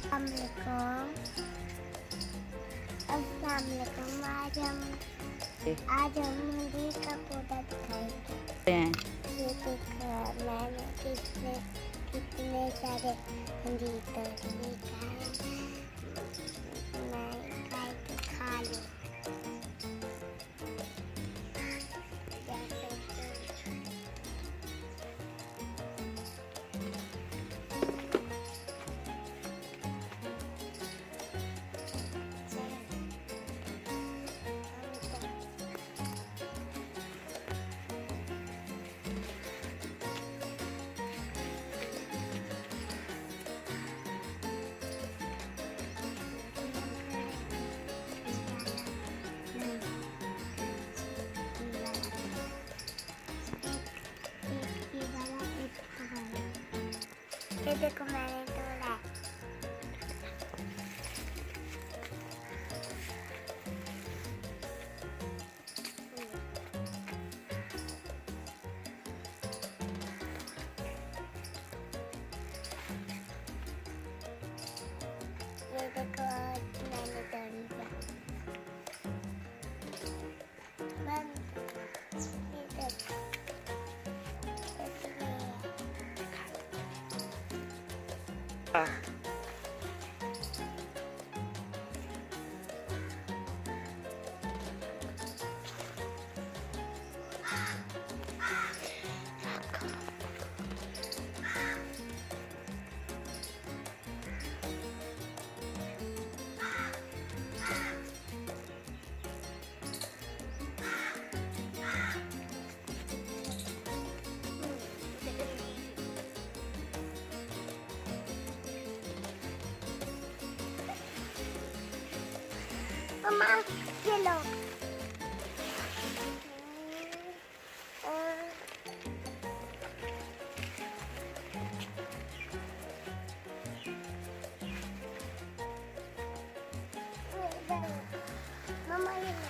अस्सलामुअलैकुम। अस्सलामुअलैकुम। आज हम हिंदी का पौधा दिखाएंगे। हैं। ये देखो, मैंने कितने सारे हिंदी तोड़ने का है। मैं खाए तो खा लूँ। ये देखो, मैंने तोड़ा। ये देखो, मैंने तोड़ लिया। ये देखो, मम्मा, ये लो। मम्मा, ये लो।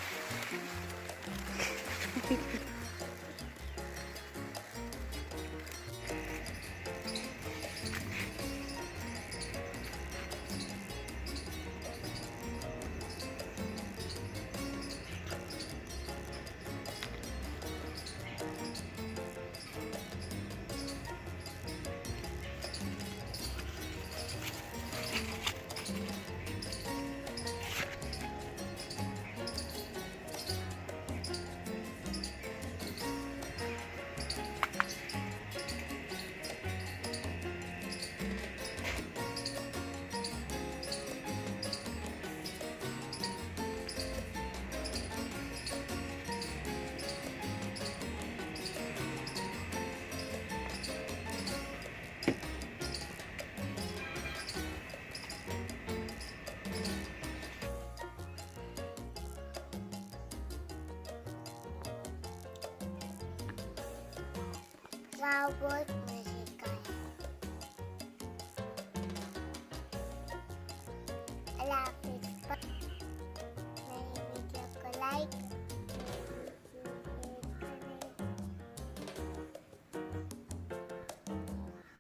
वाह, बहुत